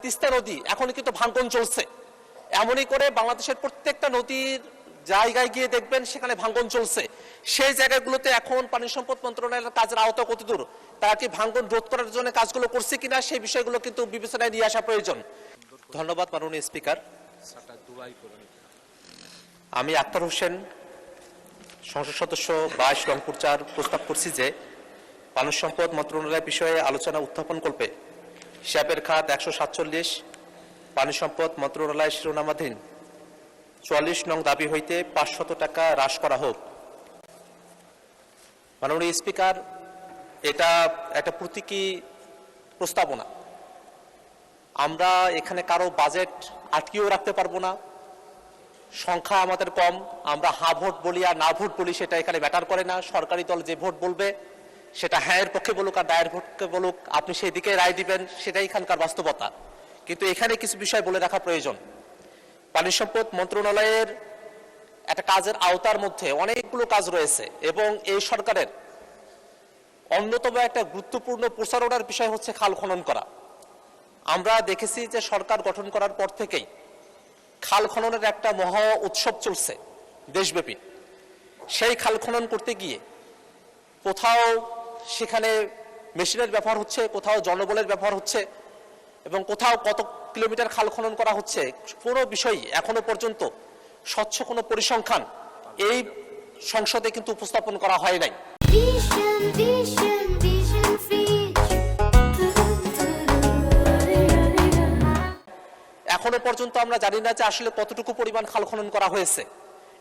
তিস্তা নদী এখন কিন্তু ভাঙন চলছে। এমনই করে বাংলাদেশের প্রত্যেকটা নদীর জায়গায় গিয়ে দেখবেন সেখানে ভাঙন চলছে। সেই জায়গাগুলোতে এখন পানি সম্পদ মন্ত্রণালয়ের কাজের আওতা কতদূর, তারা কি ভাঙন রোধ করার জন্য কাজগুলো করছে কিনা, সেই বিষয়গুলো কিন্তু বিবেচনায় নিয়ে আসা প্রয়োজন। ধন্যবাদ মাননীয় স্পিকার। আমি আক্তার হোসেন, সংসদ সদস্য 22 রংপুর 4 প্রস্তাব করছি যে পানি সম্পদ মন্ত্রণালয় বিষয়ে আলোচনা উত্থাপনকল্পে হিসাবের খাত 147 পানি সম্পদ মন্ত্রণালয় শিরোনামাধীন 44 নং দাবি হইতে 500 টাকা হ্রাস করা হোক। মাননীয় স্পিকার, এটা একটা প্রতীকী প্রস্তাবনা। আমরা এখানে কারো বাজেট আটকিয়েও রাখতে পারবো না। সংখ্যা আমাদের কম, আমরা হা ভোট বলি আর না ভোট বলি সেটা এখানে ম্যাটার করে না। সরকারি দল যে ভোট বলবে সেটা হ্যাঁ এর পক্ষে বলুক আর দায়ের পক্ষে বলুক, আপনি সেই দিকে রায় দিবেন, সেটাই এখানকার বাস্তবতা। কিন্তু এখানে কিছু বিষয় বলে রাখা প্রয়োজন। পানি সম্পদ মন্ত্রণালয়ের একটা কাজের আওতার মধ্যে অনেকগুলো কাজ রয়েছে এবং এই সরকারের অন্যতম একটা গুরুত্বপূর্ণ প্রচারণার বিষয় হচ্ছে খাল খনন করা। আমরা দেখেছি যে সরকার গঠন করার পর থেকেই খাল খননের একটা মহা উৎসব চলছে দেশব্যাপী। সেই খাল খনন করতে গিয়ে কোথাও সেখানে মেশিনের ব্যবহার হচ্ছে, কোথাও জনবলের ব্যবহার হচ্ছে এবং কোথাও কত কিলোমিটার খাল খনন করা হচ্ছে, কোনো বিষয়ই এখনো পর্যন্ত স্বচ্ছ কোনো পরিসংখ্যান এই সংসদে কিন্তু উপস্থাপন করা হয় নাই। এখনো পর্যন্ত আমরা জানি না যে আসলে কতটুকু পরিমাণ খাল খনন করা হয়েছে।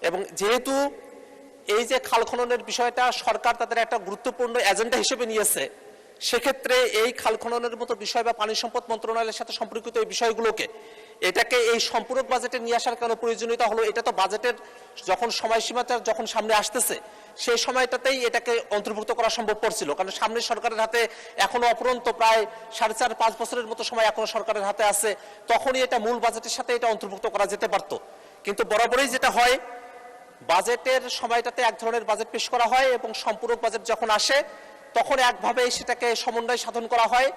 এবং যেহেতু এই যে খাল খননের বিষয়টা সরকার তাদের একটা গুরুত্বপূর্ণ এজেন্ডা হিসেবে নিয়েছে, সেক্ষেত্রে এই খাল খননের মতো বিষয় বা পানি সম্পদ মন্ত্রণালয়ের সাথে সম্পর্কিত এই বিষয়গুলোকে এটাকে এই সম্পূরক বাজেটে নিয়ে আসার কেন প্রয়োজনীয়তা হলো, এটা তো বাজেটের যখন সময়সীমাটা যখন সামনে আসতেছে সেই সময়টাতেই এটাকে অন্তর্ভুক্ত করা সম্ভবপর ছিল। কারণ সামনে সরকারের হাতে এখনো অপরন্ত প্রায় 4.5-5 বছরের মতো সময় এখনো সরকারের হাতে আছে, তখনই এটা মূল বাজেটের সাথে এটা অন্তর্ভুক্ত করা যেতে পারত। কিন্তু বরাবরই যেটা হয়, বাজেটের সময়টাতে এক ধরনের বাজেট পেশ করা হয় এবং সম্পূরক বাজেট যখন আসে তখন একভাবে সেটাকে সমন্বয় সাধন করা হয়,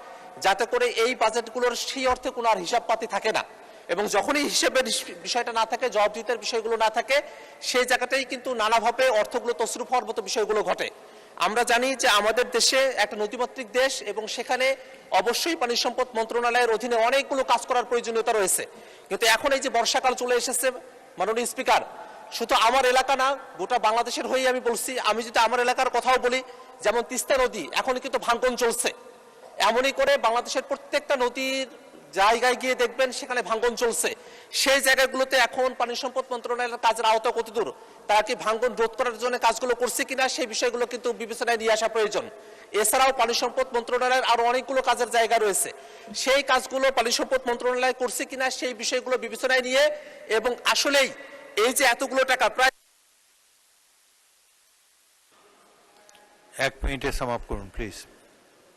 যাতে করে এই বাজেটগুলোর সেই অর্থে কোনো আর হিসাব পাতি থাকে না। এবং যখনই হিসেবের বিষয়টা না থাকে, জবাবদিহিতার বিষয়গুলো না থাকে, সেই জায়গাটাই কিন্তু নানাভাবে অর্থগুলো তছরূপ হওয়ার মতো বিষয়গুলো ঘটে। আমরা জানি যে আমাদের দেশে একটা নদীমাতৃক দেশ এবং সেখানে অবশ্যই পানি সম্পদ মন্ত্রণালয়ের অধীনে অনেকগুলো কাজ করার প্রয়োজনীয়তা রয়েছে। কিন্তু এখন এই যে বর্ষাকাল চলে এসেছে মাননীয় স্পিকার, শুধু আমার এলাকা না, গোটা বাংলাদেশের হয়ে আমি বলছি, আমি যদি আমার এলাকার কথাও বলি, যেমন তিস্তা নদী এখন কিন্তু ভাঙন চলছে। এমনই করে বাংলাদেশের প্রত্যেকটা নদীর জায়গায় গিয়ে দেখবেন সেখানে ভাঙন চলছে। সেই জায়গাগুলোতে এখন পানি সম্পদ মন্ত্রণালয়ের কাজের আওতা কতদূর, তারা কি ভাঙন রোধ করার জন্য কাজগুলো করছে কিনা, সেই বিষয়গুলো কিন্তু বিবেচনায় নিয়ে আসা প্রয়োজন। এছাড়াও পানি সম্পদ মন্ত্রণালয়ের আরো অনেকগুলো কাজের জায়গা রয়েছে, সেই কাজগুলো পানি সম্পদ মন্ত্রণালয় করছে কিনা সেই বিষয়গুলো বিবেচনায় নিয়ে এবং আসলেই এই যে এতগুলো টাকা, প্রায় 1 মিনিটে সমাপ্ত করুন প্লিজ।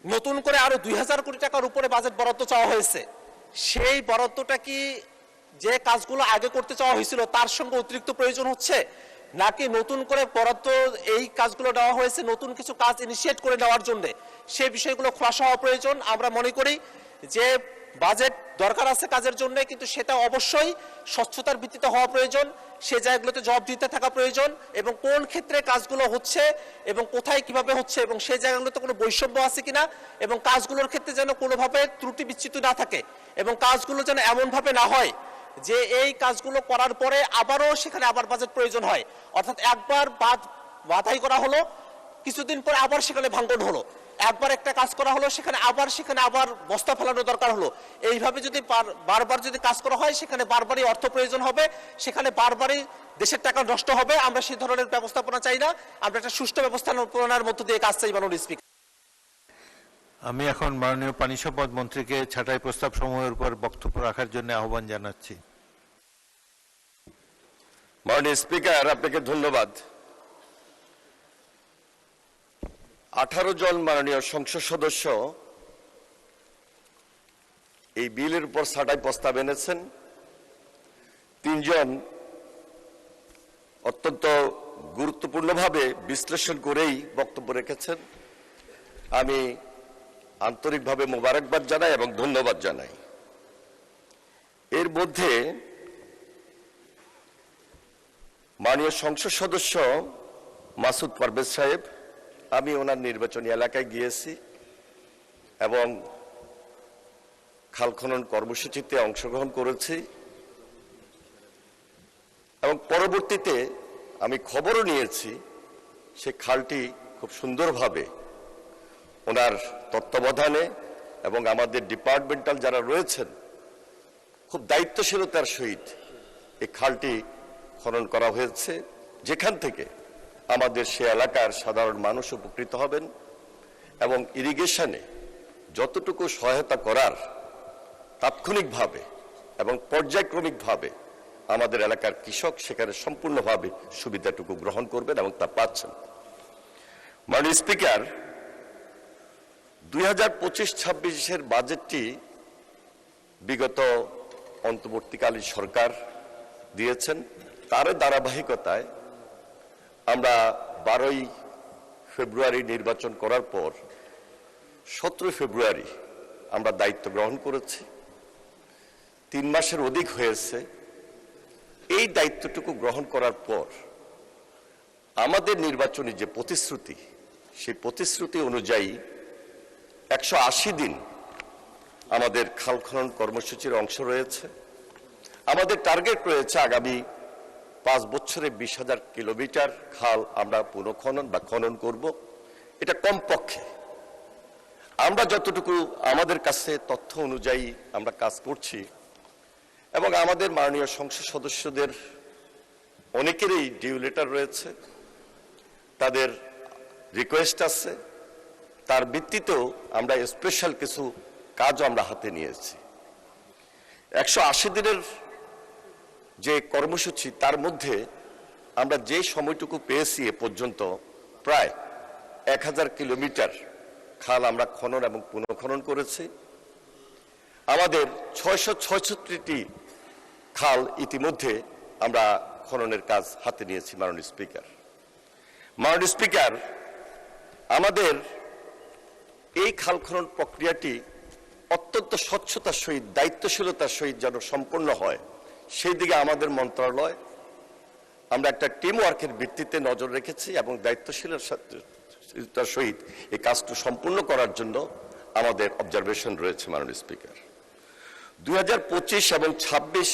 নতুন করে আরো 2000 কোটি টাকার উপরে বাজেট বরাদ্দ চাওয়া হয়েছে। সেই বরাদ্দটা কি যে কাজগুলো আগে করতে চাওয়া হয়েছিল তার সঙ্গে অতিরিক্ত প্রয়োজন হচ্ছে, নাকি নতুন করে বরাদ্দ এই কাজগুলো দেওয়া হয়েছে নতুন কিছু কাজ ইনিশিয়েট করে নেওয়ার জন্য, সেই বিষয়গুলো খোলাসা হওয়া প্রয়োজন। আমরা মনে করি যে বাজেট দরকার আছে কাজের জন্য, কিন্তু সেটা অবশ্যই স্বচ্ছতার ভিত্তিতে হওয়া প্রয়োজন, সে জায়গাগুলোতে জবাবদিহিতা থাকা প্রয়োজন এবং কোন ক্ষেত্রে কাজগুলো হচ্ছে এবং কোথায় কিভাবে হচ্ছে এবং সেই জায়গাগুলোতে কোনো বৈষম্য আছে কিনা এবং কাজগুলোর ক্ষেত্রে যেন কোনোভাবে ত্রুটি বিচ্যুতি না থাকে এবং কাজগুলো যেন এমনভাবে না হয় যে এই কাজগুলো করার পরে আবারও সেখানে আবার বাজেট প্রয়োজন হয়। অর্থাৎ একবার বাধাই করা হলো, কিছুদিন পরে আবার সেখানে ভাঙন হলো, একবার একটা কাজ করা হলো সেখানে আবার বস্তা ফেলানো দরকার হলো। এইভাবে যদি বারবার যদি কাজ করা হয় সেখানে বারবারই অর্থ প্রয়োজন হবে, সেখানে বারবারই দেশের টাকা নষ্ট হবে। আমরা সেই ধরনের ব্যবস্থাপনা চাই না, আমরা একটা সুষ্ঠু ব্যবস্থাপনার মধ্য দিয়ে কাজ চাই। মাননীয় স্পিকার, আমি এখন মাননীয় পানি সম্পদ মন্ত্রীকে ছাঁটাই প্রস্তাব সমূহের উপর বক্তব্য রাখার জন্য আহ্বান জানাচ্ছি। মাননীয় স্পিকার, আপনাকে ধন্যবাদ। 18 জন মাননীয় সংসদ সদস্য এই বিলের উপর ছাঁটাই প্রস্তাব এনেছেন। 3 জন অত্যন্ত গুরুত্বপূর্ণভাবে বিশ্লেষণ করেই বক্তব্য রেখেছেন। আমি আন্তরিকভাবে মোবারকবাদ জানাই এবং ধন্যবাদ জানাই। এর মধ্যে মাননীয় সংসদ সদস্য মাসুদ পারভেজ সাহেব, আমি ওনার নির্বাচনী এলাকায় গিয়েছি এবং খাল খনন কর্মসূচিতে অংশগ্রহণ করেছি এবং পরবর্তীতে আমি খবরও নিয়েছি সে খালটি খুব সুন্দরভাবে ওনার তত্ত্বাবধানে এবং আমাদের ডিপার্টমেন্টাল যারা রয়েছেন খুব দায়িত্বশীলতার সহিত এই খালটি খনন করা হয়েছে, যেখান থেকে আমাদের সে এলাকার সাধারণ মানুষ উপকৃত হবেন এবং ইরিগেশনে যতটুকু সহায়তা করার তাৎক্ষণিকভাবে এবং পর্যায়ক্রমিকভাবে আমাদের এলাকার কৃষক সেখানে সম্পূর্ণভাবে সুবিধাটুকু গ্রহণ করবেন এবং তা পাচ্ছেন। মাননীয় স্পিকার, 2025-26 বাজেটটি বিগত অন্তর্বর্তীকালীন সরকার দিয়েছেন। তার ধারাবাহিকতায় আমরা 12ই ফেব্রুয়ারি নির্বাচন করার পর 17 ফেব্রুয়ারি আমরা দায়িত্ব গ্রহণ করেছি। 3 মাসের অধিক হয়েছে। এই দায়িত্বটুকু গ্রহণ করার পর আমাদের নির্বাচনী যে প্রতিশ্রুতি, সেই প্রতিশ্রুতি অনুযায়ী 180 দিন আমাদের খাল খনন কর্মসূচির অংশ রয়েছে। আমাদের টার্গেট রয়েছে আগামী 5 বছরে 20,000 কিলোমিটার খাল আমরা পুনঃখনন বা খনন করব। এটা কমপক্ষে আমরা যতটুকু আমাদের কাছে তথ্য অনুযায়ী আমরা কাজ করছি এবং আমাদের মাননীয় সংসদ সদস্যদের অনেকেরই ডিউ লেটার রয়েছে, তাদের রিকোয়েস্ট আছে, তার ভিত্তিতেও আমরা স্পেশাল কিছু কাজও আমরা হাতে নিয়েছি। 180 দিনের যে কর্মসূচি, তার মধ্যে আমরা যে সময়টুকু পেয়েছি এ পর্যন্ত প্রায় 1000 কিলোমিটার খাল আমরা খনন এবং পুনঃখনন করেছি। আমাদের 666টি খাল ইতিমধ্যে আমরা খননের কাজ হাতে নিয়েছি। মাননীয় স্পিকার, আমাদের এই খাল খনন প্রক্রিয়াটি অত্যন্ত স্বচ্ছতার সহিত, দায়িত্বশীলতার সহিত যেন সম্পন্ন হয়, সেই দিকে আমাদের মন্ত্রণালয় আমরা একটা টিম ওয়ার্কের ভিত্তিতে নজর রেখেছি এবং দায়িত্বশীলতার সহিত এই কাজটি সম্পূর্ণ করার জন্য আমাদের অবজারভেশন রয়েছে। মাননীয় স্পিকার, 2025 এবং 26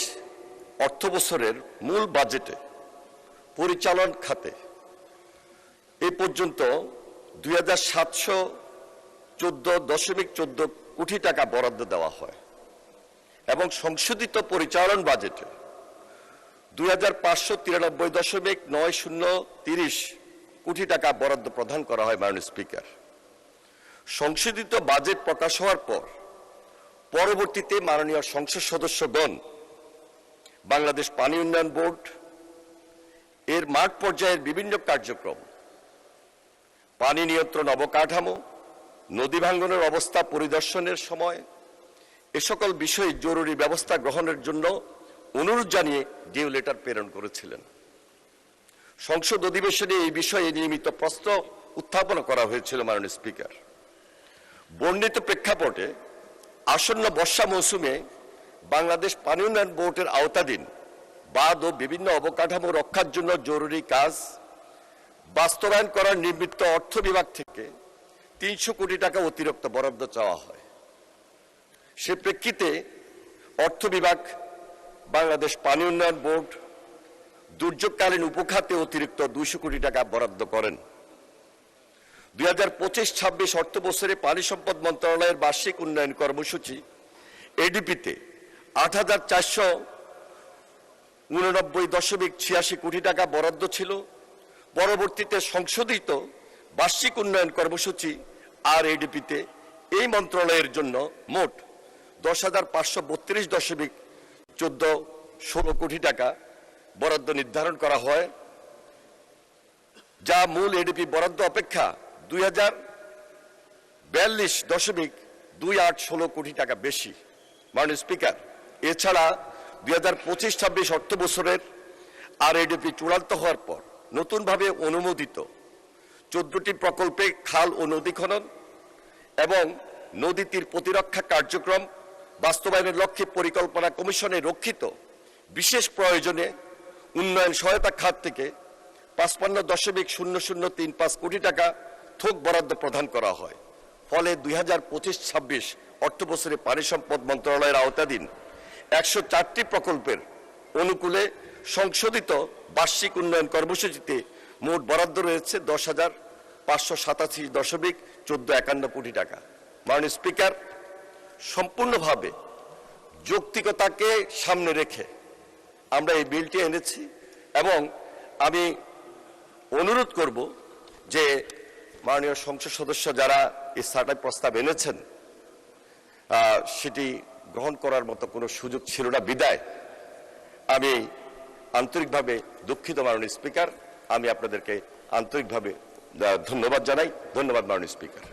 অর্থ বছরের মূল বাজেটে পরিচালন খাতে এ পর্যন্ত 2714.14 কোটি টাকা বরাদ্দ দেওয়া হয় এবং সংশোধিত পরিচালন বাজেটে 2593.9030 কোটি টাকা বরাদ্দ প্রদান করা হয়। মাননীয় স্পিকার, সংশোধিত বাজেট প্রকাশ হওয়ার পর পরবর্তীতে মাননীয় সংসদ সদস্যগণ বাংলাদেশ পানি উন্নয়ন বোর্ড এর মাঠ পর্যায়ের বিভিন্ন কার্যক্রম, পানি নিয়ন্ত্রণ অবকাঠামো, নদী ভাঙ্গনের অবস্থা পরিদর্শনের সময় এ সকল বিষয়ে জরুরি ব্যবস্থা গ্রহণের জন্য অনুরোধ জানিয়ে ডিউ লেটার প্রেরণ করেছিলেন। সংসদ অধিবেশনে এই বিষয়ে নিয়মিত প্রশ্ন উত্থাপন করা হয়েছিল। মাননীয় স্পিকার, বর্ণিত প্রেক্ষাপটে আসন্ন বর্ষা মৌসুমে বাংলাদেশ পানি উন্নয়ন বোর্ডের আওতাধীন বাঁধ ও বিভিন্ন অবকাঠামো রক্ষার জন্য জরুরি কাজ বাস্তবায়ন করার নিমিত্ত অর্থ বিভাগ থেকে 300 কোটি টাকা অতিরিক্ত বরাদ্দ চাওয়া হয়। সে প্রেক্ষিতে অর্থ বিভাগ বাংলাদেশ পানি উন্নয়ন বোর্ড দুর্যোগকালীন উপখাতে অতিরিক্ত 200 কোটি টাকা বরাদ্দ করেন। 2025-26 অর্থ বছরে পানি সম্পদ মন্ত্রণালয়ের বার্ষিক উন্নয়ন কর্মসূচি এডিপিতে 8489.86 কোটি টাকা বরাদ্দ ছিল। পরবর্তীতে সংশোধিত বার্ষিক উন্নয়ন কর্মসূচি আর এডিপিতে এই মন্ত্রণালয়ের জন্য মোট 10,532.16 কোটি টাকা বরাদ্দ নির্ধারণ করা হয়, যা মূল এডিপি বরাদ্দ অপেক্ষা 2042.2816 কোটি টাকা বেশি। মাননীয় স্পিকার, এছাড়া 2025-26 অর্থ বছরের আর এডিপি চূড়ান্ত হওয়ার পর নতুনভাবে অনুমোদিত 14টি প্রকল্পে খাল ও নদী খনন এবং নদী তীর প্রতিরক্ষা কার্যক্রম বাস্তবায়নের লক্ষ্যে পরিকল্পনা কমিশনে রক্ষিত বিশেষ প্রয়োজনে উন্নয়ন সহায়তা খাত থেকে 55.0035 কোটি টাকা থোক বরাদ্দ প্রদান করা হয়। ফলে 2025-26 অর্থ বছরে পানি সম্পদ মন্ত্রণালয়ের আওতাধীন 104টি প্রকল্পের অনুকূলে সংশোধিত বার্ষিক উন্নয়ন কর্মসূচিতে মোট বরাদ্দ রয়েছে 10,587.1451 কোটি টাকা। মাননীয় স্পিকার, সম্পূর্ণভাবে যৌক্তিকতাকে সামনে রেখে আমরা এই বিলটি এনেছি এবং আমি অনুরোধ করব যে মাননীয় সংসদ সদস্য যারা এই ছাঁটাই প্রস্তাব এনেছেন সেটি গ্রহণ করার মতো কোনো সুযোগ ছিল না বিদায় আমি আন্তরিকভাবে দুঃখিত মাননীয় স্পিকার। আমি আপনাদেরকে আন্তরিকভাবে ধন্যবাদ জানাই। ধন্যবাদ মাননীয় স্পিকার।